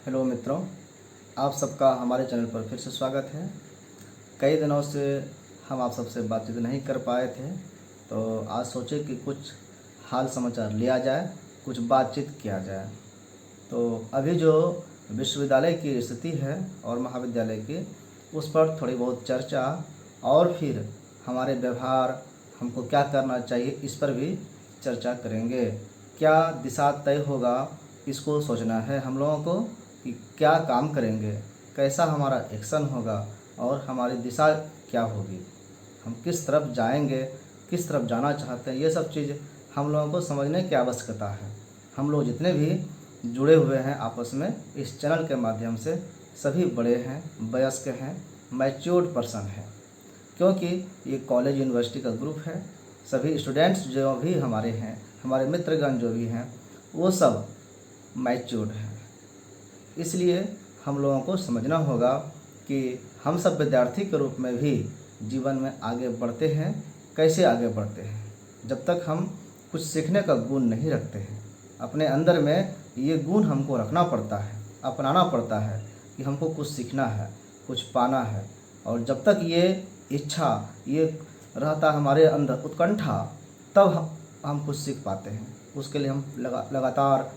Hello मित्रों, आप सबका हमारे चैनल पर फिर से स्वागत है। कई दिनों से हम आप सबसे बातचीत नहीं कर पाए थे, तो आज सोचे कि कुछ हाल समाचार लिया जाए, कुछ बातचीत किया जाए। तो अभी जो विश्वविद्यालय की स्थिति है और महाविद्यालय की, उस पर थोड़ी बहुत चर्चा और फिर हमारे व्यवहार, हमको क्या करना चाहिए, इस पर भी चर्चा करेंगे। क्या दिशा तय होगा, इसको सोचना है हम लोगों को कि क्या काम करेंगे, कैसा हमारा एक्शन होगा और हमारी दिशा क्या होगी, हम किस तरफ जाएंगे, किस तरफ जाना चाहते हैं। ये सब चीज़ हम लोगों को समझने की आवश्यकता है। हम लोग जितने भी जुड़े हुए हैं आपस में इस चैनल के माध्यम से, सभी बड़े हैं, वयस्क हैं, मैच्योर्ड पर्सन हैं, क्योंकि ये कॉलेज यूनिवर्सिटी का ग्रुप है। सभी स्टूडेंट्स जो भी हमारे हैं, हमारे मित्रगण जो भी हैं, वो सब मैच्योर्ड हैं। इसलिए हम लोगों को समझना होगा कि हम सब विद्यार्थी के रूप में भी जीवन में आगे बढ़ते हैं। कैसे आगे बढ़ते हैं? जब तक हम कुछ सीखने का गुण नहीं रखते हैं, अपने अंदर में ये गुण हमको रखना पड़ता है, अपनाना पड़ता है कि हमको कुछ सीखना है, कुछ पाना है। और जब तक ये इच्छा, ये रहता हमारे अंदर उत्कंठा, तब हम कुछ सीख पाते हैं। उसके लिए हम लगातार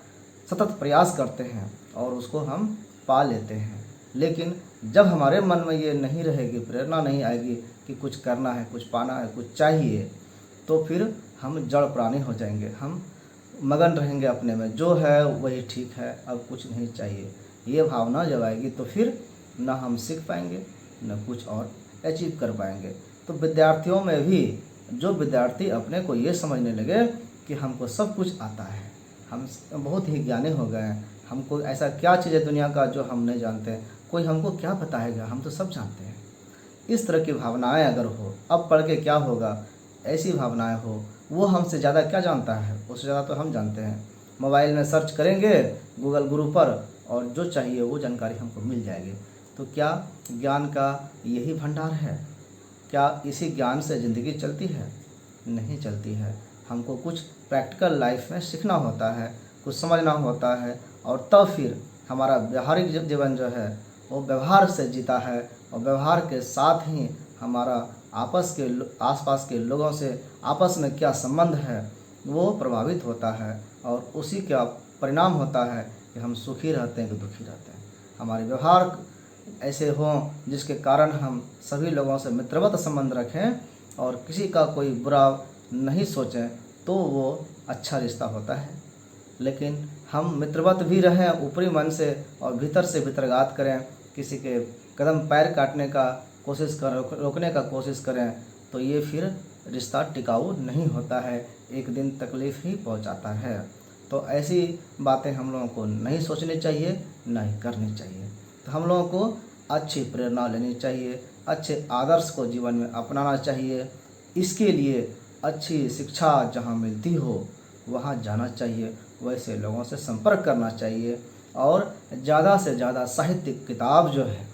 सतत प्रयास करते हैं और उसको हम पा लेते हैं। लेकिन जब हमारे मन में ये नहीं रहेगी, प्रेरणा नहीं आएगी कि कुछ करना है, कुछ पाना है, कुछ चाहिए, तो फिर हम जड़ प्राणी हो जाएंगे। हम मगन रहेंगे अपने में, जो है वही ठीक है, अब कुछ नहीं चाहिए। ये भावना जब आएगी तो फिर ना हम सीख पाएंगे, न कुछ और अचीव कर पाएंगे। तो विद्यार्थियों में भी जो विद्यार्थी अपने को ये समझने लगे कि हमको सब कुछ आता है, हम बहुत ही ज्ञानी हो गए हैं, हमको ऐसा क्या चीज़ है दुनिया का जो हम नहीं जानते, कोई हमको क्या बताएगा, हम तो सब जानते हैं। इस तरह की भावनाएं अगर हो, अब पढ़ के क्या होगा, ऐसी भावनाएं हो, वो हमसे ज़्यादा क्या जानता है, उससे ज़्यादा तो हम जानते हैं। मोबाइल में सर्च करेंगे गूगल गुरु पर और जो चाहिए वो जानकारी हमको मिल जाएगी। तो क्या ज्ञान का यही भंडार है? क्या इसी ज्ञान से ज़िंदगी चलती है? नहीं चलती है। हमको कुछ प्रैक्टिकल लाइफ में सीखना होता है, कुछ समझना होता है, और तब फिर हमारा व्यवहारिक जीवन जो है वो व्यवहार से जीता है, और व्यवहार के साथ ही हमारा आसपास के लोगों से आपस में क्या संबंध है वो प्रभावित होता है, और उसी का परिणाम होता है कि हम सुखी रहते हैं कि दुखी रहते हैं। हमारे व्यवहार ऐसे हों जिसके कारण हम सभी लोगों से मित्रवत संबंध रखें और किसी का कोई बुरा नहीं सोचें, तो वो अच्छा रिश्ता होता है। लेकिन हम मित्रवत भी रहें ऊपरी मन से और भीतर से भीतरघात करें, किसी के कदम पैर काटने का कोशिश कर रोकने का कोशिश करें, तो ये फिर रिश्ता टिकाऊ नहीं होता है, एक दिन तकलीफ़ ही पहुंचाता है। तो ऐसी बातें हम लोगों को नहीं सोचनी चाहिए, नहीं करनी चाहिए। तो हम लोगों को अच्छी प्रेरणा लेनी चाहिए, अच्छे आदर्श को जीवन में अपनाना चाहिए। इसके लिए अच्छी शिक्षा जहाँ मिलती हो वहाँ जाना चाहिए, वैसे लोगों से संपर्क करना चाहिए, और ज़्यादा से ज़्यादा साहित्यिक किताब जो है,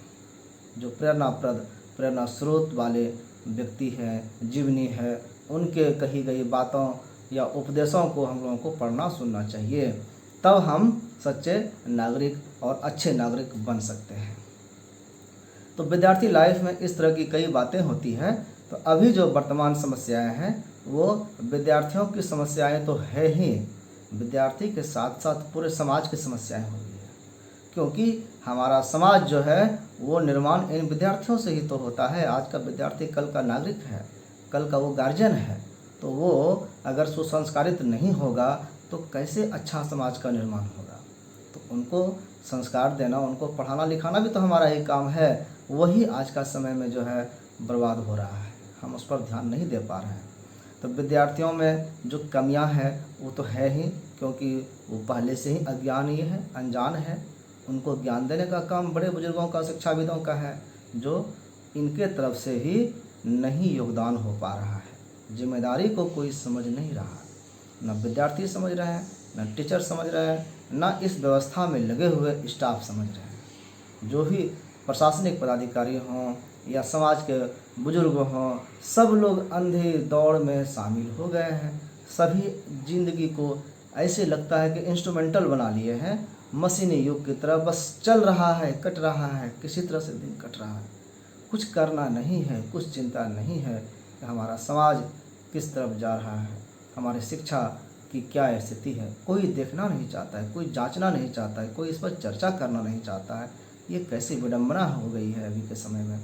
जो प्रेरणाप्रद, प्रेरणा स्रोत वाले व्यक्ति हैं, जीवनी है, उनके कही गई बातों या उपदेशों को हम लोगों को पढ़ना सुनना चाहिए। तब हम सच्चे नागरिक और अच्छे नागरिक बन सकते हैं। तो विद्यार्थी लाइफ में इस तरह की कई बातें होती हैं। तो अभी जो वर्तमान समस्याएं हैं वो विद्यार्थियों की समस्याएं तो है ही, विद्यार्थी के साथ साथ पूरे समाज की समस्याएं हो रही है, क्योंकि हमारा समाज जो है वो निर्माण इन विद्यार्थियों से ही तो होता है। आज का विद्यार्थी कल का नागरिक है, कल का वो गार्जियन है। तो वो अगर सुसंस्कारित नहीं होगा तो कैसे अच्छा समाज का निर्माण होगा? तो उनको संस्कार देना, उनको पढ़ाना लिखाना भी तो हमारा ही काम है। वही आज का समय में जो है बर्बाद हो रहा है, हम उस पर ध्यान नहीं दे पा रहे हैं। तो विद्यार्थियों में जो कमियां हैं वो तो है ही, क्योंकि वो पहले से ही अज्ञानी है, अनजान है। उनको ज्ञान देने का काम बड़े बुजुर्गों का, शिक्षाविदों का है, जो इनके तरफ से ही नहीं योगदान हो पा रहा है। जिम्मेदारी को कोई समझ नहीं रहा, न विद्यार्थी समझ रहे हैं, न टीचर समझ रहे हैं, न इस व्यवस्था में लगे हुए स्टाफ समझ रहे हैं। जो भी प्रशासनिक पदाधिकारी हों या समाज के बुजुर्ग हों, सब लोग अंधे दौड़ में शामिल हो गए हैं। सभी जिंदगी को ऐसे लगता है कि इंस्ट्रूमेंटल बना लिए हैं, मशीनी युग की तरह बस चल रहा है, कट रहा है, किसी तरह से दिन कट रहा है। कुछ करना नहीं है, कुछ चिंता नहीं है कि हमारा समाज किस तरफ जा रहा है, हमारी शिक्षा की क्या स्थिति है। कोई देखना नहीं चाहता है, कोई जांचना नहीं चाहता है, कोई इस पर चर्चा करना नहीं चाहता है। ये कैसी विडंबना हो गई है अभी के समय में।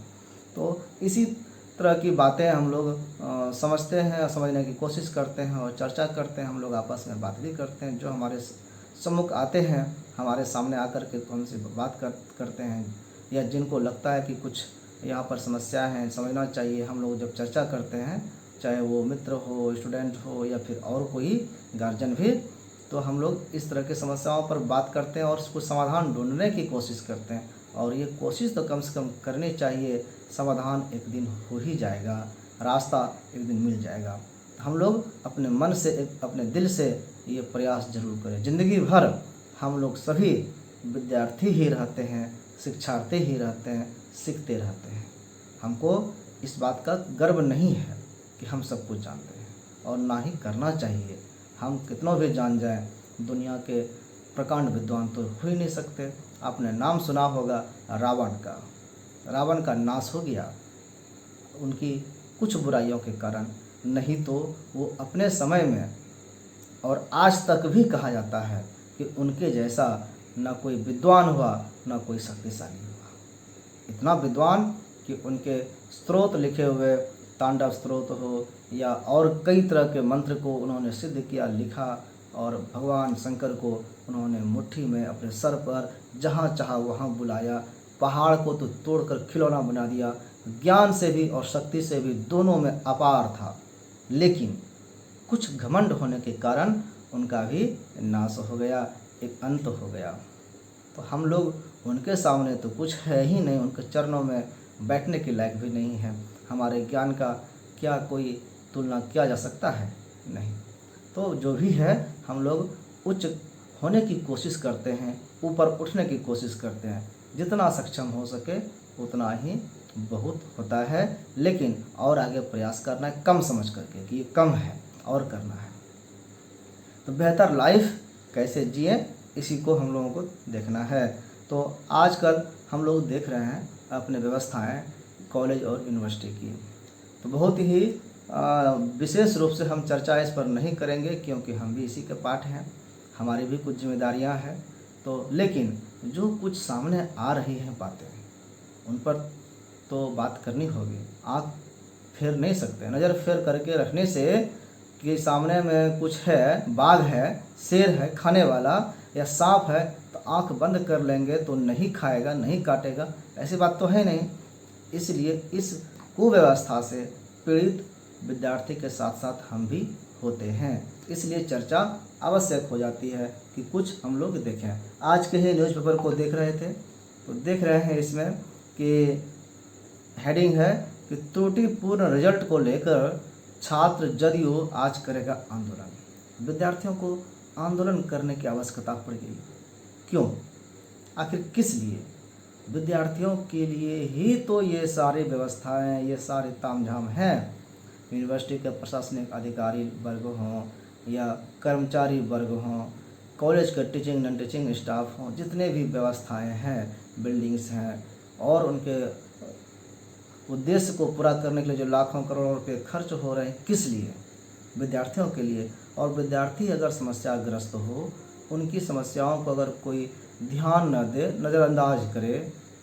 तो इसी तरह की बातें हम लोग समझते हैं, समझने की कोशिश करते हैं और चर्चा करते हैं। हम लोग आपस में बात भी करते हैं। जो हमारे सम्मुख आते हैं, हमारे सामने आकर के हमसे बात करते हैं, या जिनको लगता है कि कुछ यहाँ पर समस्या है, समझना चाहिए, हम लोग जब चर्चा करते हैं, चाहे वो मित्र हो, स्टूडेंट हो या फिर और कोई गार्जियन भी, तो हम लोग इस तरह की समस्याओं पर बात करते हैं और उसको समाधान ढूंढने की कोशिश करते हैं। और ये कोशिश तो कम से कम करनी चाहिए। समाधान एक दिन हो ही जाएगा, रास्ता एक दिन मिल जाएगा। हम लोग अपने मन से, अपने दिल से ये प्रयास जरूर करें। ज़िंदगी भर हम लोग सभी विद्यार्थी ही रहते हैं, शिक्षार्थी ही रहते हैं, सीखते रहते हैं। हमको इस बात का गर्व नहीं है कि हम सब कुछ जानते हैं, और ना ही करना चाहिए। हम कितनों भी जान जाएं, दुनिया के प्रकांड विद्वान तो हो ही नहीं सकते। आपने नाम सुना होगा रावण का। रावण का नाश हो गया उनकी कुछ बुराइयों के कारण, नहीं तो वो अपने समय में और आज तक भी कहा जाता है कि उनके जैसा ना कोई विद्वान हुआ, ना कोई शक्तिशाली हुआ। इतना विद्वान कि उनके स्त्रोत लिखे हुए, तांडव स्त्रोत हो या और कई तरह के मंत्र को उन्होंने सिद्ध किया, लिखा, और भगवान शंकर को उन्होंने मुट्ठी में अपने सर पर जहाँ चाहा वहाँ बुलाया। पहाड़ को तो तोड़कर खिलौना बना दिया। ज्ञान से भी और शक्ति से भी दोनों में अपार था, लेकिन कुछ घमंड होने के कारण उनका भी नाश हो गया, एक अंत हो गया। तो हम लोग उनके सामने तो कुछ है ही नहीं, उनके चरणों में बैठने के लायक भी नहीं है। हमारे ज्ञान का क्या कोई तुलना किया जा सकता है? नहीं। तो जो भी है, हम लोग उच्च होने की कोशिश करते हैं, ऊपर उठने की कोशिश करते हैं। जितना सक्षम हो सके उतना ही बहुत होता है, लेकिन और आगे प्रयास करना है, कम समझ करके कि ये कम है और करना है। तो बेहतर लाइफ कैसे जिए, इसी को हम लोगों को देखना है। तो आजकल हम लोग देख रहे हैं अपने व्यवस्थाएं कॉलेज और यूनिवर्सिटी की, तो बहुत ही विशेष रूप से हम चर्चा इस पर नहीं करेंगे, क्योंकि हम भी इसी के पार्ट हैं, हमारी भी कुछ जिम्मेदारियां हैं। तो लेकिन जो कुछ सामने आ रही हैं बातें, उन पर तो बात करनी होगी। आँख फेर नहीं सकते। नज़र फेर करके रखने से कि सामने में कुछ है, बाघ है, शेर है खाने वाला, या सांप है, तो आँख बंद कर लेंगे तो नहीं खाएगा, नहीं काटेगा, ऐसी बात तो है नहीं। इसलिए इस कुव्यवस्था से पीड़ित विद्यार्थी के साथ साथ हम भी होते हैं। इसलिए चर्चा आवश्यक हो जाती है कि कुछ हम लोग देखें। आज के ही न्यूज़पेपर को देख रहे थे, तो देख रहे हैं इसमें कि हेडिंग है कि त्रुटिपूर्ण रिजल्ट को लेकर छात्र जदयू आज करेगा आंदोलन। विद्यार्थियों को आंदोलन करने की आवश्यकता पड़ गई। क्यों? आखिर किस लिए? विद्यार्थियों के लिए ही तो ये सारी व्यवस्थाएं, ये सारे तामझाम हैं। यूनिवर्सिटी के प्रशासनिक अधिकारी वर्ग हों या कर्मचारी वर्ग हों, कॉलेज के टीचिंग नॉन टीचिंग स्टाफ हों, जितने भी व्यवस्थाएं हैं, बिल्डिंग्स हैं, और उनके उद्देश्य को पूरा करने के लिए जो लाखों करोड़ों रुपए खर्च हो रहे हैं, किस लिए? विद्यार्थियों के लिए। और विद्यार्थी अगर समस्याग्रस्त हो, उनकी समस्याओं को अगर कोई ध्यान न दे, नज़रअंदाज करे,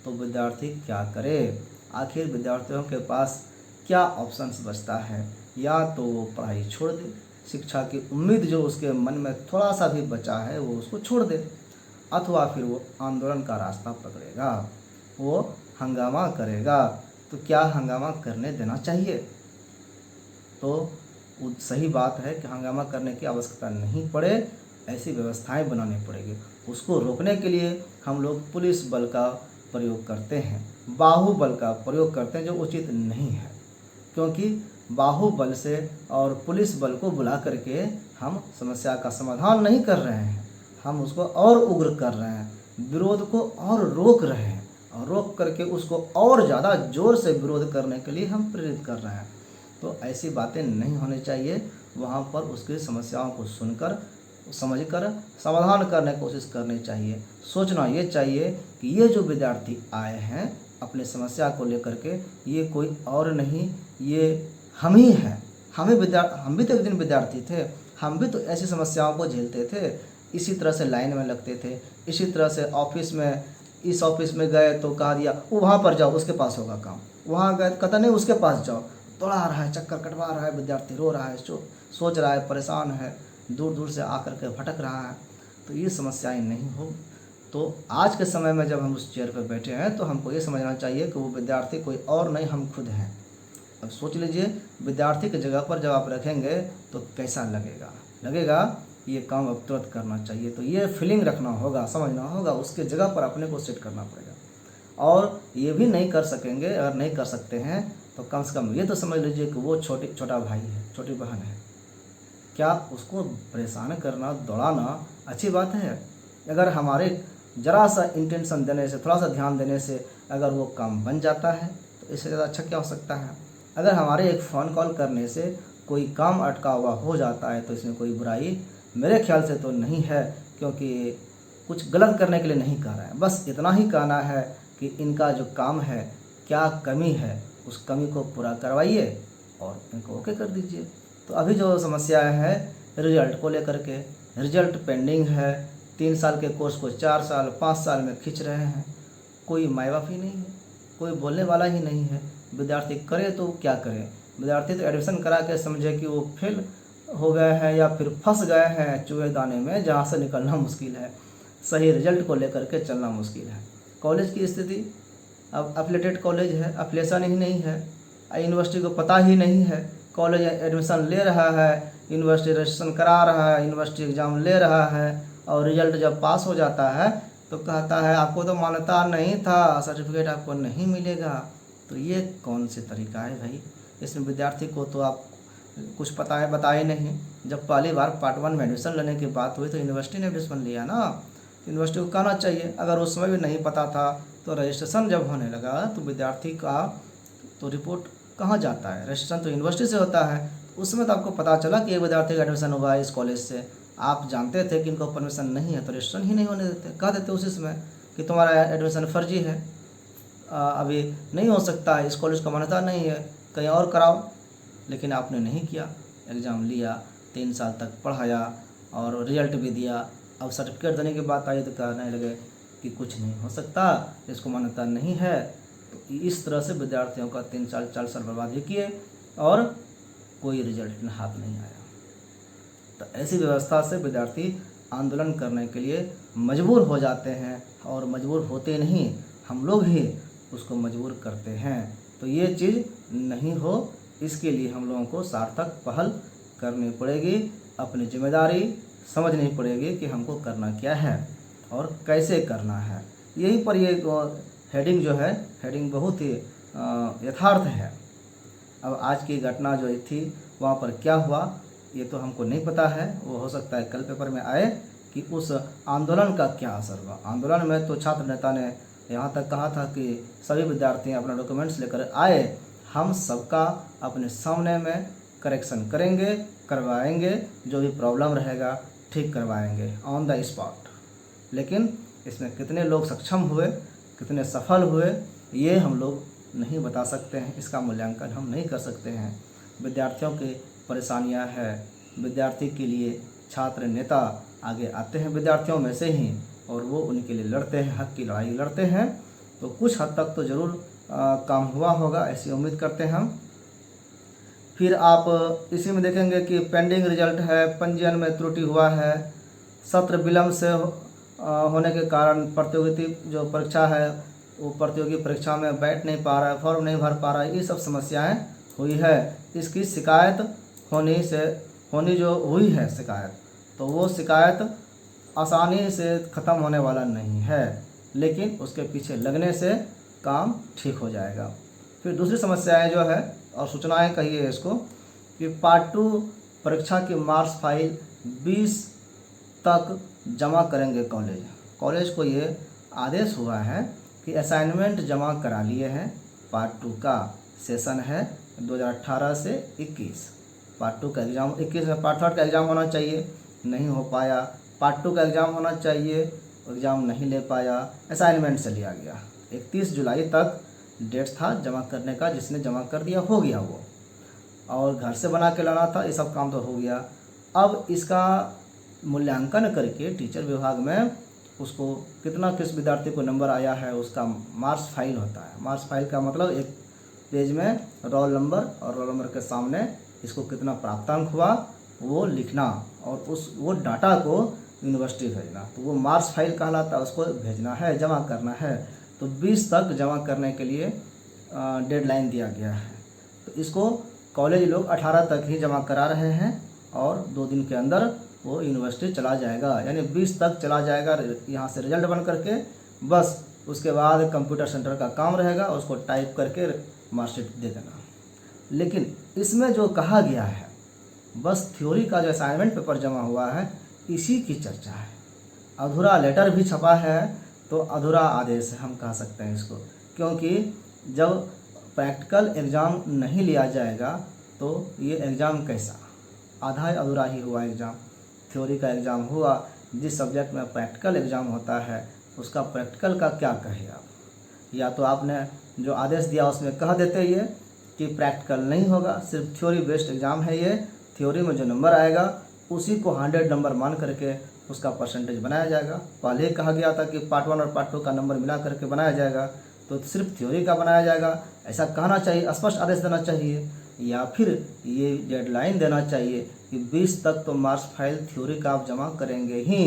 तो विद्यार्थी क्या करे? आखिर विद्यार्थियों के पास क्या ऑप्शंस बचता है? या तो वो पढ़ाई छोड़ दे, शिक्षा की उम्मीद जो उसके मन में थोड़ा सा भी बचा है वो उसको छोड़ दे, अथवा फिर वो आंदोलन का रास्ता पकड़ेगा, वो हंगामा करेगा। तो क्या हंगामा करने देना चाहिए? तो सही बात है कि हंगामा करने की आवश्यकता नहीं पड़े, ऐसी व्यवस्थाएं बनानी पड़ेगी। उसको रोकने के लिए हम लोग पुलिस बल का प्रयोग करते हैं, बाहुबल का प्रयोग करते हैं, जो उचित नहीं है। क्योंकि बाहुबल से और पुलिस बल को बुला करके हम समस्या का समाधान नहीं कर रहे हैं, हम उसको और उग्र कर रहे हैं, विरोध को और रोक रहे हैं, और रोक करके उसको और ज़्यादा जोर से विरोध करने के लिए हम प्रेरित कर रहे हैं। तो ऐसी बातें नहीं होनी चाहिए। वहाँ पर उसकी समस्याओं को सुनकर समझकर समाधान करने की कोशिश करनी चाहिए। सोचना ये चाहिए कि ये जो विद्यार्थी आए हैं अपनी समस्या को लेकर के, ये कोई और नहीं, ये हम ही हैं। हम भी तो एक दिन विद्यार्थी थे, हम भी तो ऐसी समस्याओं को झेलते थे, इसी तरह से लाइन में लगते थे, इसी तरह से ऑफिस में, इस ऑफिस में गए तो कहा दिया वो वहाँ पर जाओ उसके पास होगा काम, वहाँ गए कहता नहीं उसके पास जाओ, दौड़ा रहा है, चक्कर कटवा रहा है, विद्यार्थी रो रहा है, सोच रहा है, परेशान है, दूर दूर से आकर के भटक रहा है। तो ये समस्याएं नहीं हो। तो आज के समय में जब हम उस चेयर पर बैठे हैं तो हमको ये समझना चाहिए कि वो विद्यार्थी कोई और नहीं, हम खुद हैं। अब सोच लीजिए विद्यार्थी की जगह पर जब आप रखेंगे तो कैसा लगेगा ये काम अब तुरंत करना चाहिए। तो ये फीलिंग रखना होगा, समझना होगा, उसके जगह पर अपने को सेट करना पड़ेगा। और ये भी नहीं कर सकेंगे, अगर नहीं कर सकते हैं तो कम से कम ये तो समझ लीजिए कि वो छोटा भाई है, छोटी बहन है, क्या उसको परेशान करना, दौड़ाना अच्छी बात है? अगर हमारे ज़रा सा इंटेंशन देने से, थोड़ा सा ध्यान देने से अगर वो काम बन जाता है तो इससे ज़्यादा अच्छा क्या हो सकता है? अगर हमारे एक फ़ोन कॉल करने से कोई काम अटका हुआ हो जाता है तो इसमें कोई बुराई मेरे ख्याल से तो नहीं है, क्योंकि कुछ गलत करने के लिए नहीं कह रहे हैं, बस इतना ही कहना है कि इनका जो काम है, क्या कमी है, उस कमी को पूरा करवाइए और इनको ओके कर दीजिए। तो अभी जो समस्या है रिजल्ट को लेकर के, रिजल्ट पेंडिंग है, 3 साल के कोर्स को 4 साल 5 साल में खींच रहे हैं, कोई माँ बाप ही नहीं है, कोई बोलने वाला ही नहीं है। विद्यार्थी करे तो क्या करे? विद्यार्थी तो एडमिशन करा के समझे कि वो फेल हो गए हैं या फिर फंस गए हैं चूहे दाने में, जहाँ से निकलना मुश्किल है, सही रिजल्ट को लेकर के चलना मुश्किल है। कॉलेज की स्थिति, अब एफिलेटेड कॉलेज है, एफिलिएशन ही नहीं है, यूनिवर्सिटी को पता ही नहीं है, कॉलेज एडमिशन ले रहा है, यूनिवर्सिटी रजिस्ट्रेशन करा रहा है, यूनिवर्सिटी एग्ज़ाम ले रहा है, और रिजल्ट जब पास हो जाता है तो कहता है आपको तो मान्यता नहीं था, सर्टिफिकेट आपको नहीं मिलेगा। तो ये कौन से तरीका है भाई? इसमें विद्यार्थी को तो आप कुछ बताए नहीं। जब पहली बार पार्ट 1 में एडमिशन लेने की बात हुई तो यूनिवर्सिटी ने एडमिशन लिया ना, यूनिवर्सिटी को कहना चाहिए। अगर उस समय भी नहीं पता था तो रजिस्ट्रेशन जब होने लगा तो विद्यार्थी का तो रिपोर्ट कहाँ जाता है? रजिस्ट्रेशन तो यूनिवर्सिटी से होता है। उस समय तो आपको पता चला कि एक विद्यार्थी का एडमिशन हुआ है इस कॉलेज से, आप जानते थे कि इनको परमिशन नहीं है तो रजिस्ट्रेशन ही नहीं होने देते, कह देते उसी समय कि तुम्हारा एडमिशन फर्जी है, अभी नहीं हो सकता है, इस कॉलेज का मान्यता नहीं है, कहीं और कराओ। लेकिन आपने नहीं किया, एग्ज़ाम लिया, 3 साल तक पढ़ाया और रिजल्ट भी दिया। अब सर्टिफिकेट देने की बात आई तो कहने लगे कि कुछ नहीं हो सकता, इसको मान्यता नहीं है। तो इस तरह से विद्यार्थियों का 3 साल 4 साल बर्बाद भी किए और कोई रिजल्ट में हाथ नहीं आया। तो ऐसी व्यवस्था से विद्यार्थी आंदोलन करने के लिए मजबूर हो जाते हैं, और मजबूर होते नहीं, हम लोग ही उसको मजबूर करते हैं। तो ये चीज़ नहीं हो, इसके लिए हम लोगों को सार्थक पहल करनी पड़ेगी, अपनी जिम्मेदारी समझनी पड़ेगी कि हमको करना क्या है और कैसे करना है। यहीं पर ये हेडिंग जो है, हेडिंग बहुत ही यथार्थ है। अब आज की घटना जो थी वहाँ पर क्या हुआ ये तो हमको नहीं पता है, वो हो सकता है कल पेपर में आए कि उस आंदोलन का क्या असर हुआ। आंदोलन में तो छात्र नेता ने यहाँ तक कहा था कि सभी विद्यार्थी अपना डॉक्यूमेंट्स लेकर आए, हम सबका अपने सामने में करेक्शन करेंगे, करवाएंगे, जो भी प्रॉब्लम रहेगा ठीक करवाएंगे ऑन द स्पॉट। लेकिन इसमें कितने लोग सक्षम हुए, कितने सफल हुए, ये हम लोग नहीं बता सकते हैं, इसका मूल्यांकन हम नहीं कर सकते हैं। विद्यार्थियों की परेशानियां है, विद्यार्थी के लिए छात्र नेता आगे आते हैं विद्यार्थियों में से ही, और वो उनके लिए लड़ते हैं, हक की लड़ाई लड़ते हैं। तो कुछ हद तक तो ज़रूर काम हुआ होगा, ऐसी उम्मीद करते हैं हम। फिर आप इसी में देखेंगे कि पेंडिंग रिजल्ट है, पंजीयन में त्रुटि हुआ है, सत्र विलम्ब से होने के कारण प्रतियोगिता जो परीक्षा है वो प्रतियोगी परीक्षा में बैठ नहीं पा रहा है, फॉर्म नहीं भर पा रहा है, ये सब समस्याएं हुई है। इसकी शिकायत होनी जो हुई है शिकायत, तो वो शिकायत आसानी से ख़त्म होने वाला नहीं है, लेकिन उसके पीछे लगने से काम ठीक हो जाएगा। फिर दूसरी समस्याएं जो है और सूचनाएं कहिए इसको कि पार्ट 2 परीक्षा की मार्क्स फाइल 20 तक जमा करेंगे कॉलेज को ये आदेश हुआ है कि असाइनमेंट जमा करा लिए हैं। पार्ट 2 का सेशन है 2018 से 21, पार्ट 2 का एग्ज़ाम 21 में, पार्ट 3 का एग्ज़ाम होना चाहिए, नहीं हो पाया, पार्ट 2 का एग्ज़ाम होना चाहिए, एग्ज़ाम नहीं ले पाया, असाइनमेंट से लिया गया। 31 जुलाई तक डेट था जमा करने का, जिसने जमा कर दिया हो गया वो, और घर से बना के लाना था, ये सब काम तो हो गया। अब इसका मूल्यांकन करके टीचर विभाग में उसको कितना किस विद्यार्थी को नंबर आया है उसका मार्क्स फाइल होता है। मार्क्स फाइल का मतलब एक पेज में रोल नंबर और रोल नंबर के सामने इसको कितना प्राप्तांक हुआ वो लिखना, और उस वो डाटा को यूनिवर्सिटी भेजना, तो वो मार्क्स फाइल कहलाता है, उसको भेजना है, जमा करना है। तो 20 तक जमा करने के लिए डेडलाइन दिया गया है। तो इसको कॉलेज लोग 18 तक ही जमा करा रहे हैं, और 2 दिन के अंदर वो यूनिवर्सिटी चला जाएगा, यानी 20 तक चला जाएगा यहाँ से रिजल्ट बन करके। बस उसके बाद कंप्यूटर सेंटर का काम रहेगा, उसको टाइप करके मार्कशीट दे देना। लेकिन इसमें जो कहा गया है, बस थ्योरी का जो असाइनमेंट पेपर जमा हुआ है इसी की चर्चा है। अधूरा लेटर भी छपा है, तो अधूरा आदेश हम कह सकते हैं इसको, क्योंकि जब प्रैक्टिकल एग्ज़ाम नहीं लिया जाएगा तो ये एग्ज़ाम कैसा, आधा अधूरा ही हुआ एग्ज़ाम। थ्योरी का एग्ज़ाम हुआ, जिस सब्जेक्ट में प्रैक्टिकल एग्ज़ाम होता है उसका प्रैक्टिकल का क्या कहे आप, या तो आपने जो आदेश दिया उसमें कह देते ये कि प्रैक्टिकल नहीं होगा, सिर्फ थ्योरी बेस्ड एग्ज़ाम है ये, थ्योरी में जो नंबर आएगा उसी को 100 नंबर मान करके उसका परसेंटेज बनाया जाएगा। पहले ही कहा गया था कि पार्ट 1 और पार्ट 2 का नंबर मिला करके बनाया जाएगा, तो सिर्फ थ्योरी का बनाया जाएगा, ऐसा कहना चाहिए, स्पष्ट आदेश देना चाहिए, या फिर ये डेडलाइन देना चाहिए कि 20 तक तो मार्क्स फाइल थ्योरी का आप जमा करेंगे ही,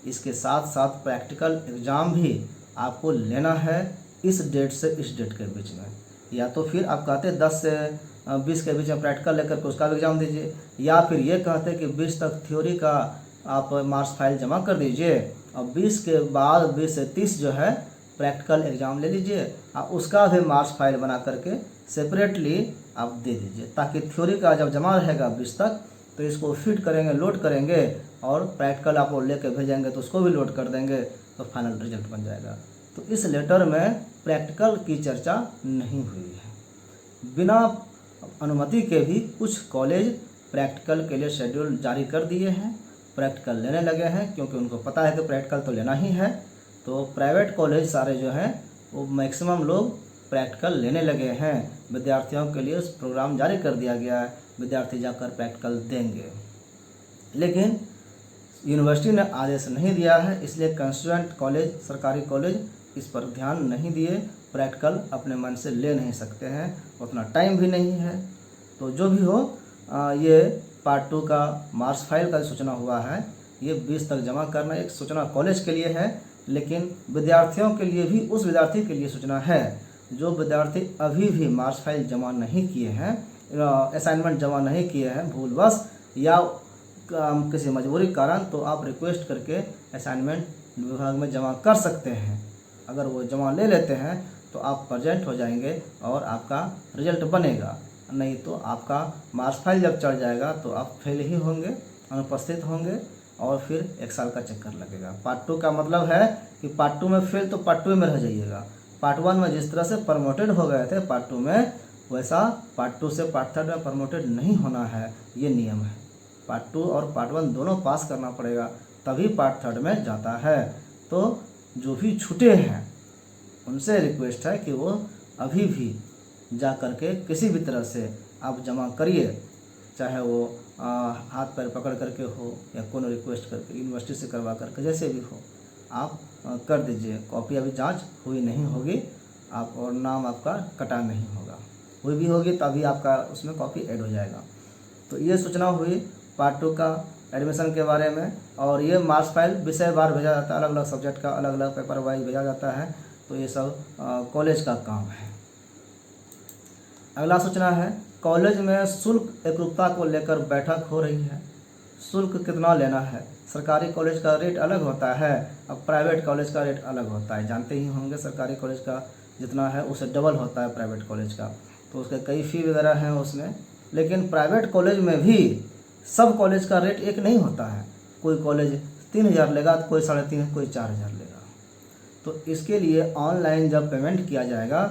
इसके साथ साथ प्रैक्टिकल एग्ज़ाम भी आपको लेना है इस डेट से इस डेट के बीच में। या तो फिर आप कहते 10 से 20 के बीच में प्रैक्टिकल लेकर के उसका भी एग्ज़ाम दीजिए, या फिर ये कहते कि 20 तक थ्योरी का आप मार्क्स फाइल जमा कर दीजिए, और 20 के बाद 20 से 30 जो है प्रैक्टिकल एग्ज़ाम ले लीजिए, और उसका भी मार्क्स फाइल बना करके सेपरेटली आप दे दीजिए, ताकि थ्योरी का जब जमा रहेगा 20 तक तो इसको फिट करेंगे, लोड करेंगे, और प्रैक्टिकल आप लेके भेजेंगे तो उसको भी लोड कर देंगे, तो फाइनल रिजल्ट बन जाएगा। तो इस लेटर में प्रैक्टिकल की चर्चा नहीं हुई है। बिना अनुमति के भी कुछ कॉलेज प्रैक्टिकल के लिए शेड्यूल जारी कर दिए हैं, प्रैक्टिकल लेने लगे हैं, क्योंकि उनको पता है कि प्रैक्टिकल तो लेना ही है। तो प्राइवेट कॉलेज सारे जो हैं वो मैक्सिमम लोग प्रैक्टिकल लेने लगे हैं, विद्यार्थियों के लिए प्रोग्राम जारी कर दिया गया है, विद्यार्थी जाकर प्रैक्टिकल देंगे। लेकिन यूनिवर्सिटी ने आदेश नहीं दिया है, इसलिए कंस्टिट्यूएंट कॉलेज, सरकारी कॉलेज इस पर ध्यान नहीं दिए, प्रैक्टिकल अपने मन से ले नहीं सकते हैं, उतना टाइम भी नहीं है। तो जो भी हो, ये पार्ट 2 का मार्क्स फाइल का सूचना हुआ है, ये 20 तक जमा करना एक सूचना कॉलेज के लिए है, लेकिन विद्यार्थियों के लिए भी, उस विद्यार्थी के लिए सूचना है जो विद्यार्थी अभी भी मार्क्स फाइल जमा नहीं किए हैं, असाइनमेंट जमा नहीं किए हैं भूलवश या किसी मजबूरी कारण, तो आप रिक्वेस्ट करके असाइनमेंट विभाग में जमा कर सकते हैं। अगर वो जमा ले लेते हैं तो आप प्रेजेंट हो जाएंगे और आपका रिजल्ट बनेगा, नहीं तो आपका मार्क्स फाइल जब चढ़ जाएगा तो आप फेल ही होंगे, अनुपस्थित होंगे, और फिर 1 साल का चक्कर लगेगा। पार्ट 2 का मतलब है कि पार्ट 2 में फेल तो पार्ट 2 में रह जाइएगा। पार्ट 1 में जिस तरह से प्रमोटेड हो गए थे पार्ट 2 में, वैसा पार्ट 2 से पार्ट 3 में प्रमोटेड नहीं होना है, ये नियम है। पार्ट 2 और पार्ट 1 दोनों पास करना पड़ेगा, तभी पार्ट 3 में जाता है। तो जो भी छूटे हैं उनसे रिक्वेस्ट है कि वो अभी भी जा कर के किसी भी तरह से आप जमा करिए, चाहे वो हाथ पैर पकड़ करके हो या कोनो रिक्वेस्ट करके, यूनिवर्सिटी से करवा करके, जैसे भी हो आप कर दीजिए। कॉपी अभी जांच हुई नहीं होगी आप, और नाम आपका कटा नहीं होगा, हुई भी होगी तभी आपका उसमें कॉपी ऐड हो जाएगा। तो ये सूचना हुई पार्ट 2 का एडमिशन के बारे में। और ये मार्क्स फाइल विषय वार भेजा जाता है, अलग अलग सब्जेक्ट का अलग अलग पेपर वाइज भेजा जाता है, तो ये सब कॉलेज का काम है। अगला सूचना है, कॉलेज में शुल्क एकरूपता को लेकर बैठक हो रही है। शुल्क कितना लेना है, सरकारी कॉलेज का रेट अलग होता है, अब प्राइवेट कॉलेज का रेट अलग होता है। जानते ही होंगे सरकारी कॉलेज का जितना है उससे डबल होता है प्राइवेट कॉलेज का, तो उसके कई फ़ी वगैरह हैं उसमें। लेकिन प्राइवेट कॉलेज में भी सब कॉलेज का रेट एक नहीं होता है, कोई कॉलेज 3000 लेगा तो कोई 3.5, कोई 4000 लेगा। तो इसके लिए ऑनलाइन जब पेमेंट किया जाएगा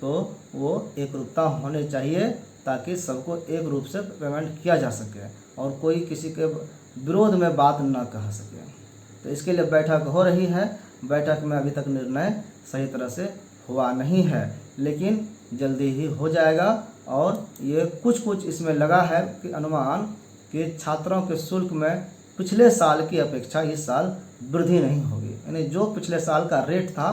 तो वो एकरूपता होनी चाहिए, ताकि सबको एक रूप से पेमेंट किया जा सके, और कोई किसी के विरोध में बात न कह सके। तो इसके लिए बैठक हो रही है। बैठक में अभी तक निर्णय सही तरह से हुआ नहीं है, लेकिन जल्दी ही हो जाएगा। और ये कुछ इसमें लगा है कि अनुमान कि छात्रों के शुल्क में पिछले साल की अपेक्षा इस साल वृद्धि नहीं होगी, यानी जो पिछले साल का रेट था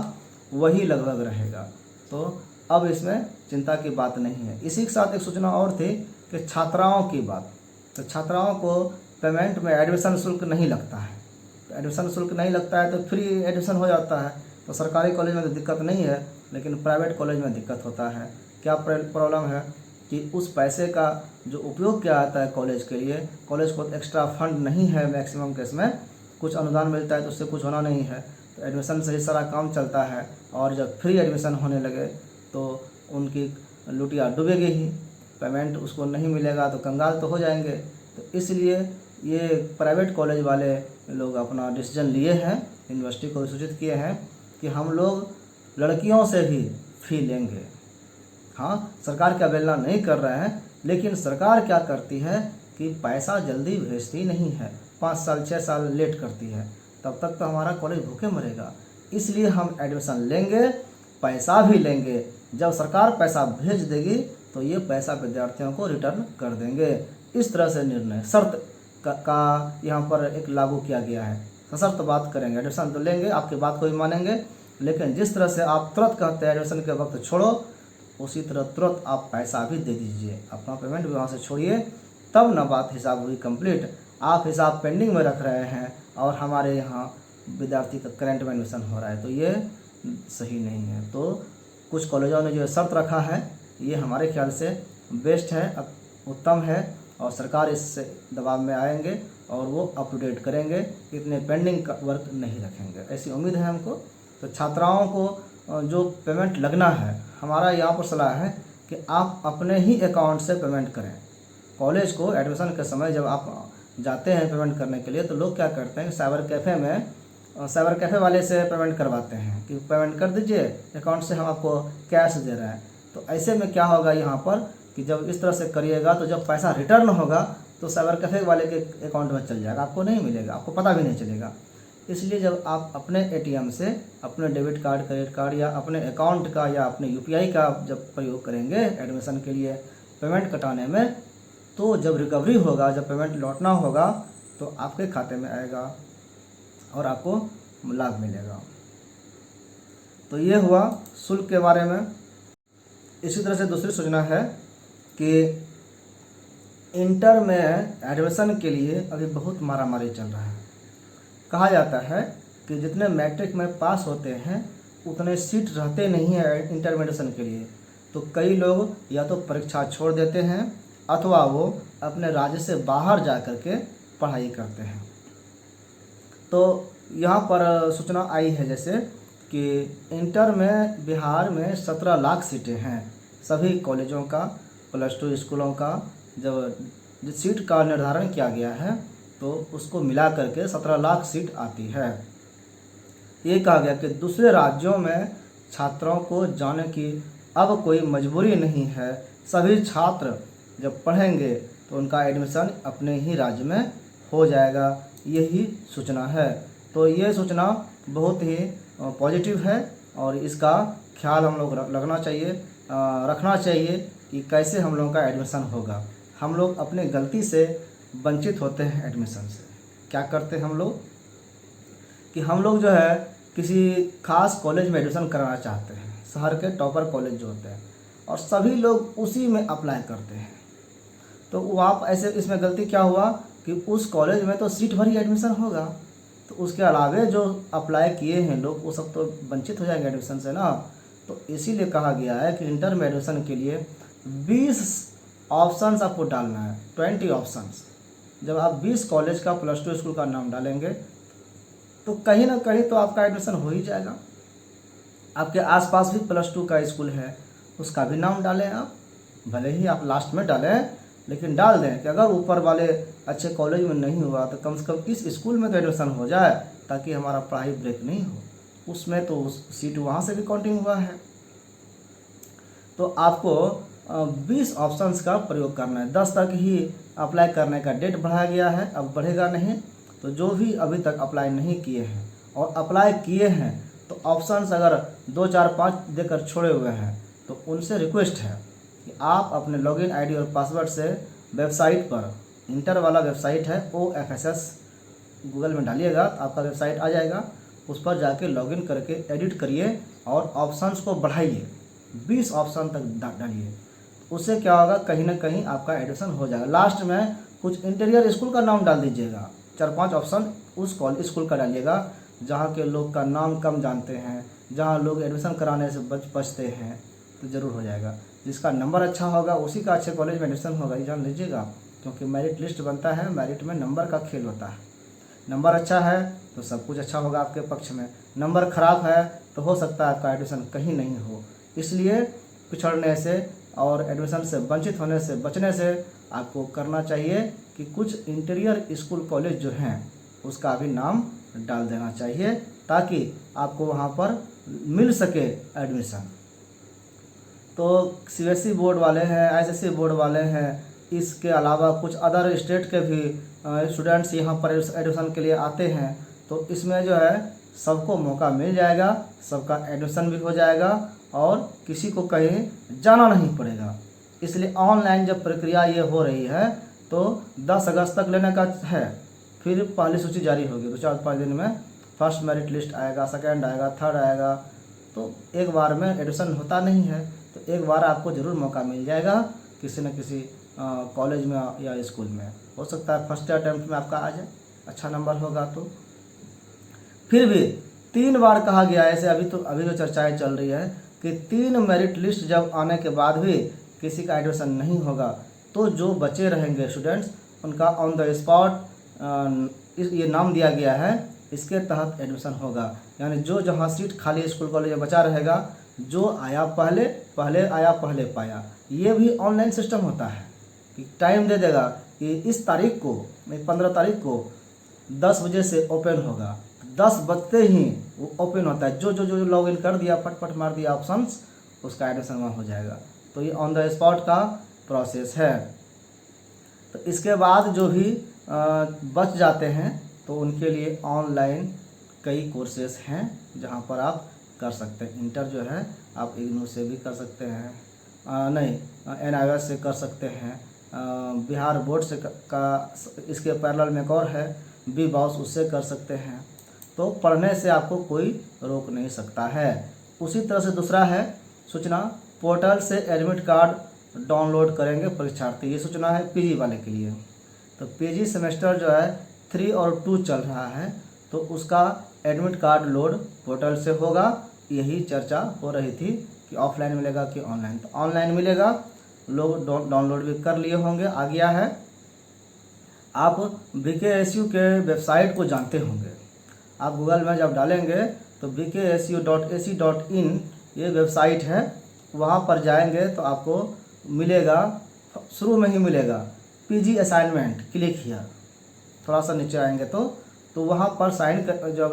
वही लगभग रहेगा। तो अब इसमें चिंता की बात नहीं है। इसी के साथ एक सूचना और थी कि छात्राओं की बात। तो छात्राओं को पेमेंट में एडमिशन शुल्क नहीं लगता है। तो एडमिशन शुल्क नहीं लगता है तो फ्री एडमिशन हो जाता है। तो सरकारी कॉलेज में तो दिक्कत नहीं है, लेकिन प्राइवेट कॉलेज में दिक्कत होता है। क्या प्रॉब्लम है कि उस पैसे का जो उपयोग किया जाता है कॉलेज के लिए, कॉलेज को एक्स्ट्रा फंड नहीं है मैक्सिमम केस में, कुछ अनुदान मिलता है तो उससे कुछ होना नहीं है। तो एडमिशन से ही सारा काम चलता है, और जब फ्री एडमिशन होने लगे तो उनकी लुटिया डूबेगी ही, पेमेंट उसको नहीं मिलेगा तो कंगाल तो हो जाएंगे। तो इसलिए ये प्राइवेट कॉलेज वाले लोग अपना डिसीजन लिए हैं, यूनिवर्सिटी को सूचित किए हैं कि हम लोग लड़कियों से भी फ़ी लेंगे। हाँ, सरकार की अवहेलना नहीं कर रहे हैं, लेकिन सरकार क्या करती है कि पैसा जल्दी भेजती नहीं है, 5 साल 6 साल लेट करती है। तब तक तो हमारा कॉलेज भूखे मरेगा। इसलिए हम एडमिशन लेंगे, पैसा भी लेंगे। जब सरकार पैसा भेज देगी तो ये पैसा विद्यार्थियों को रिटर्न कर देंगे। इस तरह से निर्णय शर्त का यहाँ पर एक लागू किया गया है। सशर्त बात करेंगे, एडमिशन तो लेंगे, आपकी बात को भी मानेंगे, लेकिन जिस तरह से आप तुरंत कहते हैं एडमिशन के वक्त छोड़ो, उसी तरह तुरंत आप पैसा भी दे दीजिए, अपना पेमेंट भी वहाँ से छोड़िए, तब ना बात हिसाब हुई कंप्लीट। आप हिसाब पेंडिंग में रख रहे हैं और हमारे यहाँ विद्यार्थी का करंट में एडमिशन हो रहा है, तो ये सही नहीं है। तो कुछ कॉलेजों ने जो शर्त रखा है ये हमारे ख्याल से बेस्ट है, उत्तम है, और सरकार इससे दबाव में आएंगे और वो अप टू डेट करेंगे, इतने पेंडिंग वर्क नहीं रखेंगे, ऐसी उम्मीद है हमको। तो छात्राओं को जो पेमेंट लगना है, हमारा यहाँ पर सलाह है कि आप अपने ही अकाउंट से पेमेंट करें। कॉलेज को एडमिशन के समय जब आप जाते हैं पेमेंट करने के लिए, तो लोग क्या करते हैं, साइबर कैफ़े वाले से पेमेंट करवाते हैं कि पेमेंट कर दीजिए अकाउंट से, हम आपको कैश दे रहे हैं। तो ऐसे में क्या होगा यहाँ पर कि जब इस तरह से करिएगा तो जब पैसा रिटर्न होगा तो साइबर कैफ़े वाले के अकाउंट में चल जाएगा, आपको नहीं मिलेगा, आपको पता भी नहीं चलेगा। इसलिए जब आप अपने एटीएम से अपने डेबिट कार्ड, क्रेडिट कार्ड या अपने अकाउंट का या अपने यूपीआई का जब प्रयोग करेंगे एडमिशन के लिए पेमेंट कटाने में, तो जब रिकवरी होगा, जब पेमेंट लौटना होगा, तो आपके खाते में आएगा और आपको लाभ मिलेगा। तो ये हुआ शुल्क के बारे में। इसी तरह से दूसरी सूचना है कि इंटर में एडमिशन के लिए अभी बहुत मारामारी चल रहा है। कहा जाता है कि जितने मैट्रिक में पास होते हैं उतने सीट रहते नहीं हैं इंटर में एडमिशन के लिए। तो कई लोग या तो परीक्षा छोड़ देते हैं अथवा वो अपने राज्य से बाहर जा कर के पढ़ाई करते हैं। तो यहाँ पर सूचना आई है जैसे कि इंटर में बिहार में 17 लाख सीटें हैं, सभी कॉलेजों का, +2 स्कूलों का। जब जिस सीट का निर्धारण किया गया है तो उसको मिला करके 17 लाख सीट आती है। ये कहा गया कि दूसरे राज्यों में छात्रों को जाने की अब कोई मजबूरी नहीं है, सभी छात्र जब पढ़ेंगे तो उनका एडमिशन अपने ही राज्य में हो जाएगा, यही सूचना है। तो ये सूचना बहुत ही पॉजिटिव है और इसका ख्याल हम लोग रखना चाहिए कि कैसे हम लोगों का एडमिशन होगा। हम लोग अपने गलती से वंचित होते हैं एडमिशन से। क्या करते हैं हम लोग कि हम लोग जो है किसी खास कॉलेज में एडमिशन कराना चाहते हैं, शहर के टॉपर कॉलेज जो होते हैं, और सभी लोग उसी में अप्लाई करते हैं। तो वहाँ ऐसे इसमें गलती क्या हुआ कि उस कॉलेज में तो सीट भरी एडमिशन होगा, तो उसके अलावे जो अप्लाई किए हैं लोग वो सब तो वंचित हो जाएंगे एडमिशन से ना। तो इसीलिए कहा गया है कि इंटर में एडमिशन के लिए 20 ऑप्शंस आपको डालना है, 20 ऑप्शंस। जब आप 20 कॉलेज का +2 स्कूल का नाम डालेंगे तो कहीं ना कहीं तो आपका एडमिशन हो ही जाएगा। आपके आसपास भी +2 का स्कूल है, उसका भी नाम डालें आप, भले ही आप लास्ट में डालें, लेकिन डाल दें कि अगर ऊपर वाले अच्छे कॉलेज में नहीं हुआ तो कम से कम इस स्कूल में तो एडमिशन हो जाए, ताकि हमारा पढ़ाई ब्रेक नहीं हो। उसमें तो उस सीट वहाँ से भी काउंटिंग हुआ है। तो आपको 20 ऑप्शंस का प्रयोग करना है। 10 तक ही अप्लाई करने का डेट बढ़ाया गया है, अब बढ़ेगा नहीं। तो जो भी अभी तक अप्लाई नहीं किए हैं और अप्लाई किए हैं तो ऑप्शंस अगर 2, 4, 5 देकर छोड़े हुए हैं तो उनसे रिक्वेस्ट है कि आप अपने लॉगिन आईडी और पासवर्ड से वेबसाइट पर, इंटर वाला वेबसाइट है OFSS, गूगल में डालिएगा तो आपका वेबसाइट आ जाएगा, उस पर जाके लॉगिन करके एडिट करिए और ऑप्शंस को बढ़ाइए, 20 ऑप्शन तक डालिए। उससे क्या होगा, कहीं ना कहीं आपका एडमिशन हो जाएगा। लास्ट में कुछ इंटीरियर स्कूल का नाम डाल दीजिएगा, 4-5 ऑप्शन उस स्कूल का डालिएगा जहाँ के लोग का नाम कम जानते हैं, जहाँ लोग एडमिशन कराने से बचते हैं, तो ज़रूर हो जाएगा। जिसका नंबर अच्छा होगा उसी का अच्छे कॉलेज में एडमिशन होगा, ये जान लीजिएगा। क्योंकि मेरिट लिस्ट बनता है, मेरिट में नंबर का खेल होता है। नंबर अच्छा है तो सब कुछ अच्छा होगा आपके पक्ष में, नंबर खराब है तो हो सकता है आपका एडमिशन कहीं नहीं हो। इसलिए पिछड़ने से और एडमिशन से वंचित होने से बचने से आपको करना चाहिए कि कुछ इंटीरियर स्कूल कॉलेज जो हैं उसका भी नाम डाल देना चाहिए, ताकि आपको वहाँ पर मिल सके एडमिशन। तो CBSE बोर्ड वाले हैं, ICSE बोर्ड वाले हैं, इसके अलावा कुछ अदर स्टेट के भी स्टूडेंट्स यहाँ पर एडमिशन के लिए आते हैं। तो इसमें जो है सबको मौका मिल जाएगा, सबका एडमिशन भी हो जाएगा और किसी को कहीं जाना नहीं पड़ेगा। इसलिए ऑनलाइन जब प्रक्रिया ये हो रही है तो 10 अगस्त तक लेने का है, फिर पहली सूची जारी होगी 2-4-5 दिन में। फर्स्ट मेरिट लिस्ट आएगा, सेकंड आएगा, थर्ड आएगा। तो एक बार में एडमिशन होता नहीं है, तो एक बार आपको ज़रूर मौका मिल जाएगा किसी न किसी कॉलेज में या स्कूल में। हो सकता है फर्स्ट अटेम्प्ट में आपका आ जाए, अच्छा नंबर होगा तो। फिर भी 3 बार कहा गया है, ऐसे अभी जो चर्चाएं चल रही है कि 3 मेरिट लिस्ट जब आने के बाद भी किसी का एडमिशन नहीं होगा तो जो बचे रहेंगे स्टूडेंट्स उनका ऑन द स्पॉट ये नाम दिया गया है, इसके तहत एडमिशन होगा। यानी जो जहाँ सीट खाली स्कूल कॉलेज में बचा रहेगा, जो आया पहले आया पहले पाया। ये भी ऑनलाइन सिस्टम होता है कि टाइम दे देगा कि इस तारीख को, 15 तारीख को 10 बजे से ओपन होगा, 10 बजते ही वो ओपन होता है। जो जो जो लॉग इन कर दिया, फट मार दिया ऑप्शंस, उसका एडमिशन वहाँ हो जाएगा। तो ये ऑन द स्पॉट का प्रोसेस है। तो इसके बाद जो भी बच जाते हैं तो उनके लिए ऑनलाइन कई कोर्सेस हैं जहाँ पर आप कर सकते हैं। इंटर जो है आप इग्नू से भी कर सकते हैं, NIOS से कर सकते हैं, बिहार बोर्ड से इसके पैरेलल में एक और है BBOS, उससे कर सकते हैं। तो पढ़ने से आपको कोई रोक नहीं सकता है। उसी तरह से दूसरा है सूचना, पोर्टल से एडमिट कार्ड डाउनलोड करेंगे परीक्षार्थी। ये सूचना है PG वाले के लिए। तो PG सेमेस्टर जो है 3 और 2 चल रहा है, तो उसका एडमिट कार्ड लोड पोर्टल से होगा। यही चर्चा हो रही थी कि ऑफलाइन मिलेगा कि ऑनलाइन। तो ऑनलाइन मिलेगा, लोग डाउनलोड भी कर लिए होंगे, आ गया है। आप BKSU के वेबसाइट को जानते होंगे, आप गूगल में जब डालेंगे तो bksu.ac.in ये वेबसाइट है, वहाँ पर जाएंगे तो आपको मिलेगा, शुरू में ही मिलेगा PG असाइनमेंट, क्लिक हियर। थोड़ा सा नीचे आएंगे तो वहाँ पर जब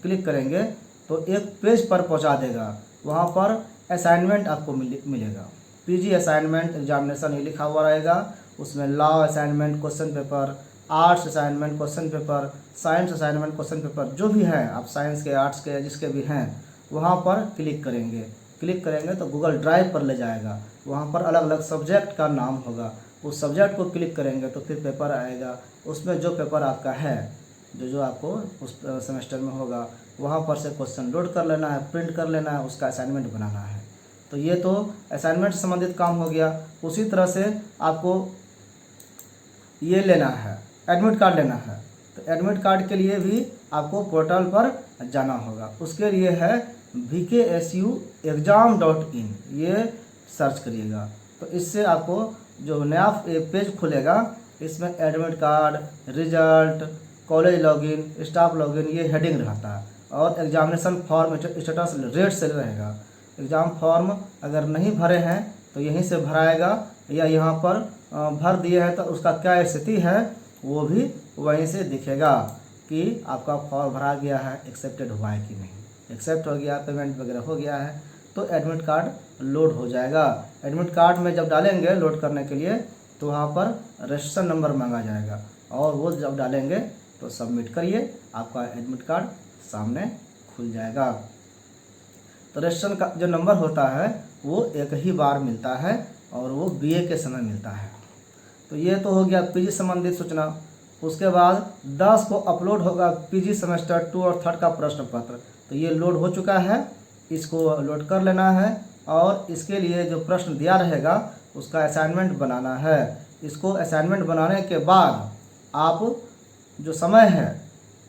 क्लिक करेंगे तो एक पेज पर पहुँचा देगा, वहाँ पर असाइनमेंट आपको मिलेगा। PG असाइनमेंट एग्जामिनेशन ये लिखा हुआ रहेगा, उसमें law assignment question paper, arts assignment question paper, science assignment question paper, जो भी है आप साइंस के, आर्ट्स के, जिसके भी हैं, वहाँ पर क्लिक करेंगे तो गूगल ड्राइव पर ले जाएगा। वहाँ पर अलग अलग सब्जेक्ट का नाम होगा, उस सब्जेक्ट को क्लिक करेंगे तो फिर पेपर आएगा। उसमें जो पेपर आपका है, जो आपको उस सेमेस्टर में होगा, वहाँ पर से क्वेश्चन लोड कर लेना है, प्रिंट कर लेना है, उसका असाइनमेंट बनाना है। तो ये तो असाइनमेंट से संबंधित काम हो गया। उसी तरह से आपको ये लेना है, एडमिट कार्ड लेना है। तो एडमिट कार्ड के लिए भी आपको पोर्टल पर जाना होगा। उसके लिए है bksuexam.in, ये सर्च करिएगा तो इससे आपको जो नया पेज खुलेगा, इसमें admit card, result, college login, staff login, ये हेडिंग रहता है। और एग्जामिनेशन फॉर्म स्टेटस रेट से रहेगा। एग्ज़ाम फॉर्म अगर नहीं भरे हैं तो यहीं से भराएगा, या यहाँ पर भर दिए हैं तो उसका क्या स्थिति है वो भी वहीं से दिखेगा कि आपका फॉर्म भरा गया है, एक्सेप्टेड हुआ है कि नहीं। एक्सेप्ट हो गया, पेमेंट वगैरह हो गया है तो एडमिट कार्ड लोड हो जाएगा। एडमिट कार्ड में जब डालेंगे लोड करने के लिए तो वहाँ पर रजिस्ट्रेशन नंबर मांगा जाएगा और वो जब डालेंगे तो सबमिट करिए, आपका एडमिट कार्ड सामने खुल जाएगा। तो रजिस्ट्रेशन का जो नंबर होता है वो एक ही बार मिलता है और वो बीए के समय मिलता है। तो ये तो हो गया पीजी संबंधित सूचना। उसके बाद 10 को अपलोड होगा पीजी सेमेस्टर 2 और 3 का प्रश्न पत्र। तो ये लोड हो चुका है, इसको लोड कर लेना है और इसके लिए जो प्रश्न दिया रहेगा उसका असाइनमेंट बनाना है। इसको असाइनमेंट बनाने के बाद आप जो समय है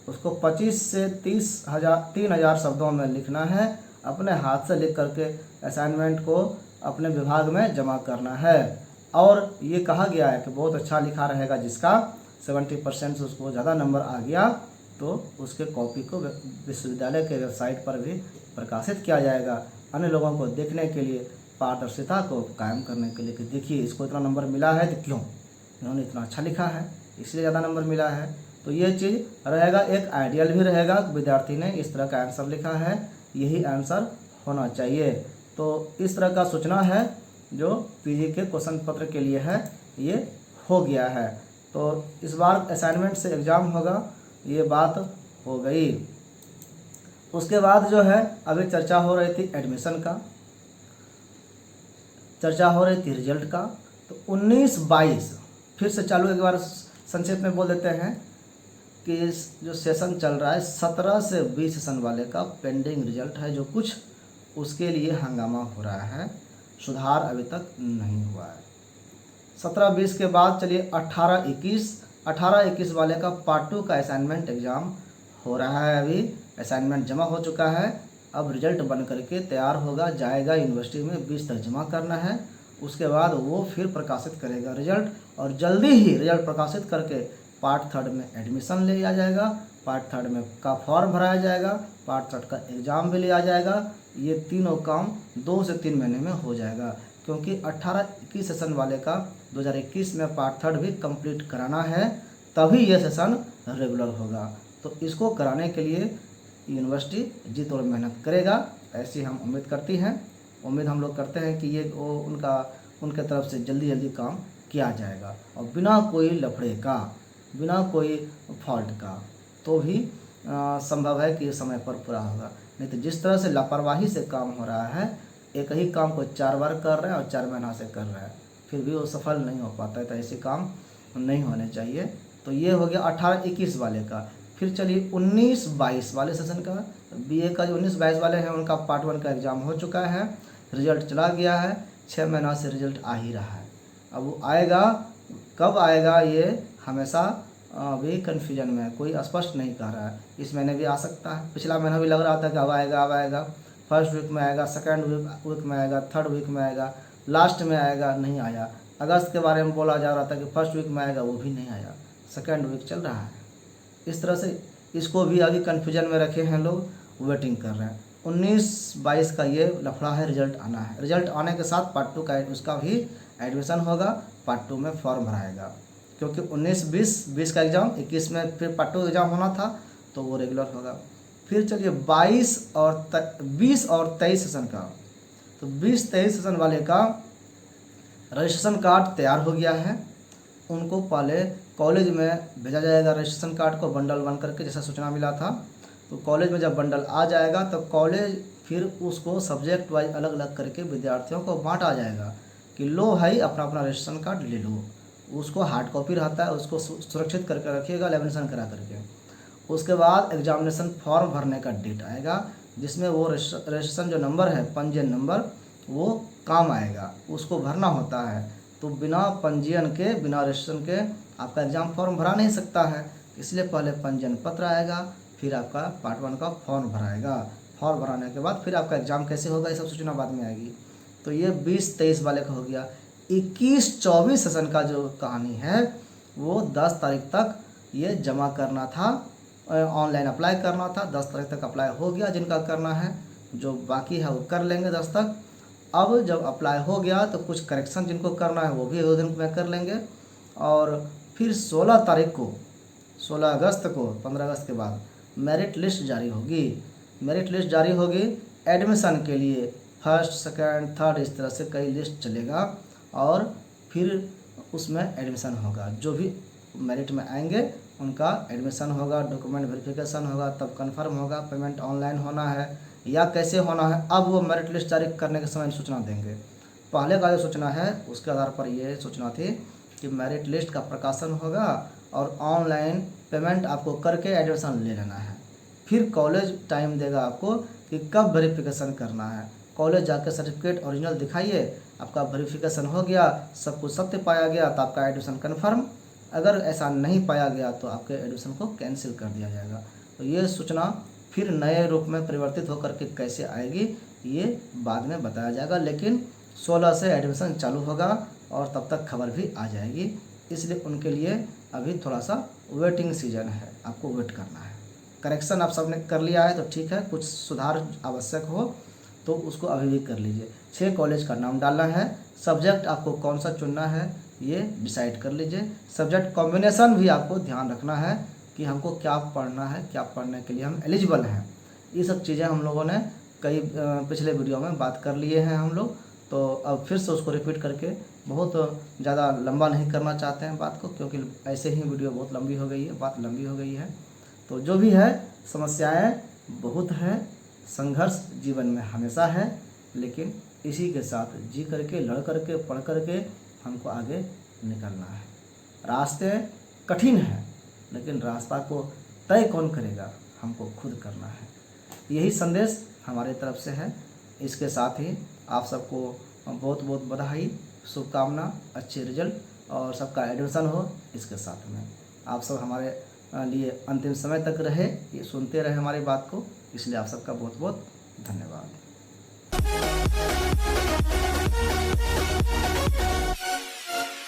उसको 25 से 3,000 शब्दों में लिखना है। अपने हाथ से लिख करके असाइनमेंट को अपने विभाग में जमा करना है। और ये कहा गया है कि बहुत अच्छा लिखा रहेगा, जिसका 70% से उसको ज़्यादा नंबर आ गया तो उसके कॉपी को विश्वविद्यालय के वेबसाइट पर भी प्रकाशित किया जाएगा, अन्य लोगों को देखने के लिए, पारदर्शिता को कायम करने के लिए कि देखिए इसको इतना नंबर मिला है तो क्यों, इन्होंने इतना अच्छा लिखा है इसलिए ज़्यादा नंबर मिला है। तो ये चीज़ रहेगा, एक आइडियल भी रहेगा, विद्यार्थी ने इस तरह का आंसर लिखा है, यही आंसर होना चाहिए। तो इस तरह का सूचना है जो पीजी के क्वेश्चन पत्र के लिए है, ये हो गया है। तो इस बार असाइनमेंट से एग्ज़ाम होगा, ये बात हो गई। उसके बाद जो है अभी चर्चा हो रही थी एडमिशन का, चर्चा हो रही थी रिजल्ट का। तो 19-22 फिर से चालू, एक बार संक्षेप में बोल देते हैं कि जो सेशन चल रहा है 17 से 20 सेशन वाले का पेंडिंग रिजल्ट है जो कुछ, उसके लिए हंगामा हो रहा है, सुधार अभी तक नहीं हुआ है। 17-20 के बाद चलिए 18-21 वाले का पार्ट 2 का असाइनमेंट एग्ज़ाम हो रहा है। अभी असाइनमेंट जमा हो चुका है, अब रिजल्ट बन करके तैयार होगा, जाएगा यूनिवर्सिटी में 20 तक जमा करना है। उसके बाद वो फिर प्रकाशित करेगा रिजल्ट, और जल्दी ही रिजल्ट प्रकाशित करके पार्ट 3 में एडमिशन ले लिया जाएगा, पार्ट 3 में का फॉर्म भराया जाएगा, पार्ट 3 का एग्ज़ाम भी लिया जाएगा। ये तीनों काम 2 से 3 महीने में हो जाएगा, क्योंकि 18-21 सेशन वाले का 2021 में पार्ट 3 भी कंप्लीट कराना है, तभी ये सेशन रेगुलर होगा। तो इसको कराने के लिए यूनिवर्सिटी जी तोड़ मेहनत करेगा, ऐसी हम उम्मीद करती हैं। उम्मीद हम लोग करते हैं कि ये वो उनके तरफ से जल्दी काम किया जाएगा, और बिना कोई लफड़े का, बिना कोई फॉल्ट का, तो भी संभव है कि समय पर पूरा होगा। नहीं तो जिस तरह से लापरवाही से काम हो रहा है, एक ही काम को 4 बार कर रहे हैं और 4 महीना से कर रहे हैं, फिर भी वो सफल नहीं हो पाता है, तो ऐसे काम नहीं होने चाहिए। तो ये हो गया 18-21 वाले का। फिर चलिए 19-22 वाले सेशन का, बीए का जो 19-22 वाले हैं उनका पार्ट 1 का एग्ज़ाम हो चुका है, रिजल्ट चला गया है, 6 महीना से रिजल्ट आ ही रहा है। अब वो आएगा, कब आएगा ये हमेशा अभी कन्फ्यूजन में है, कोई स्पष्ट नहीं कह रहा है। इस महीने भी आ सकता है, पिछला महीना भी लग रहा था कि अब आएगा, फर्स्ट वीक में आएगा, सेकेंड वीक में आएगा, थर्ड वीक में आएगा, लास्ट में आएगा, नहीं आया। अगस्त के बारे में बोला जा रहा था कि फर्स्ट वीक में आएगा, वो भी नहीं आया, सेकेंड वीक चल रहा है। इस तरह से इसको भी अभी कन्फ्यूजन में रखे हैं लोग, वेटिंग कर रहे हैं। 19-22 का ये लफड़ा है, रिजल्ट आना है। रिजल्ट आने के साथ पार्ट 2 का उसका भी एडमिशन होगा, पार्ट 2 में फॉर्म भराएगा, क्योंकि 19-20 का एग्ज़ाम 21 में फिर पार्ट 2 एग्ज़ाम होना था, तो वो रेगुलर होगा। फिर चलिए 20 और 23 सेशन का। तो 20-23 सेशन वाले का रजिस्ट्रेशन कार्ड तैयार हो गया है, उनको पहले कॉलेज में भेजा जाएगा रजिस्ट्रेशन कार्ड को बंडल बन करके, जैसा सूचना मिला था। तो कॉलेज में जब बंडल आ जाएगा तो कॉलेज फिर उसको सब्जेक्ट वाइज अलग अलग करके विद्यार्थियों को बांटा जाएगा कि लो भाई अपना अपना रजिस्ट्रेशन कार्ड ले लो। उसको हार्ड कॉपी रहता है, उसको सुरक्षित करके रखिएगा लेमिनेशन करा करके। उसके बाद एग्जामिनेशन फॉर्म भरने का डेट आएगा, जिसमें वो रजिस्ट्रेशन जो नंबर है, पंजीयन नंबर, वो काम आएगा, उसको भरना होता है। तो बिना पंजीयन के, बिना रजिस्ट्रेशन के आपका एग्ज़ाम फॉर्म भरा नहीं सकता है, इसलिए पहले पंजीयन पत्र आएगा, फिर आपका पार्ट 1 का फॉर्म भराएगा। फॉर्म भराने के बाद फिर आपका एग्ज़ाम कैसे होगा, ये सब सूचना बाद में आएगी। तो ये 20-23 वाले का हो गया। 21-24 सेशन का जो कहानी है वो 10 तारीख तक ये जमा करना था, ऑनलाइन अप्लाई करना था। 10 तारीख तक अप्लाई हो गया जिनका करना है, जो बाकी है वो कर लेंगे 10 तक। अब जब अप्लाई हो गया तो कुछ करेक्शन जिनको करना है वो भी 2 दिन में कर लेंगे, और फिर 16 तारीख को, 16 अगस्त को, 15 अगस्त के बाद मेरिट लिस्ट जारी होगी। मेरिट लिस्ट जारी होगी एडमिशन के लिए फर्स्ट, सेकंड, थर्ड, इस तरह से कई लिस्ट चलेगा और फिर उसमें एडमिशन होगा। जो भी मेरिट में आएंगे उनका एडमिशन होगा, डॉक्यूमेंट वेरिफिकेशन होगा, तब कंफर्म होगा। पेमेंट ऑनलाइन होना है या कैसे होना है, अब वो मेरिट लिस्ट जारी करने के समय सूचना देंगे। पहले का जो सूचना है उसके आधार पर ये सूचना थी कि मेरिट लिस्ट का प्रकाशन होगा और ऑनलाइन पेमेंट आपको करके एडमिशन ले लेना है। फिर कॉलेज टाइम देगा आपको कि कब वेरिफिकेशन करना है। कॉलेज जाकर सर्टिफिकेट ओरिजिनल दिखाइए, आपका वेरिफिकेशन हो गया, सब कुछ सत्य पाया गया तो आपका एडमिशन कन्फर्म। अगर ऐसा नहीं पाया गया तो आपके एडमिशन को कैंसिल कर दिया जाएगा। तो ये सूचना फिर नए रूप में परिवर्तित होकर के कैसे आएगी ये बाद में बताया जाएगा, लेकिन 16 से एडमिशन चालू होगा और तब तक खबर भी आ जाएगी। इसलिए उनके लिए अभी थोड़ा सा वेटिंग सीजन है, आपको वेट करना है। करेक्शन आप सबने कर लिया है तो ठीक है, कुछ सुधार आवश्यक हो तो उसको अभी भी कर लीजिए। 6 कॉलेज का नाम डालना है, सब्जेक्ट आपको कौन सा चुनना है ये डिसाइड कर लीजिए। सब्जेक्ट कॉम्बिनेशन भी आपको ध्यान रखना है कि हमको क्या पढ़ना है, क्या पढ़ने के लिए हम एलिजिबल हैं। ये सब चीज़ें हम लोगों ने कई पिछले वीडियो में बात कर लिए हैं हम लोग, तो अब फिर से उसको रिपीट करके बहुत ज़्यादा लंबा नहीं करना चाहते हैं बात को, क्योंकि ऐसे ही वीडियो बहुत लंबी हो गई है, बात लंबी हो गई है। तो जो भी है समस्याएं बहुत हैं, संघर्ष जीवन में हमेशा है, लेकिन इसी के साथ जी करके, लड़ करके, पढ़ करके हमको आगे निकलना है। रास्ते कठिन हैं लेकिन रास्ता को तय कौन करेगा, हमको खुद करना है। यही संदेश हमारे तरफ से है। इसके साथ ही आप सबको बहुत बहुत बधाई, शुभकामना, अच्छे रिजल्ट और सबका एडमिशन हो। इसके साथ में आप सब हमारे लिए अंतिम समय तक रहे, ये सुनते रहे हमारी बात को, इसलिए आप सबका बहुत बहुत धन्यवाद।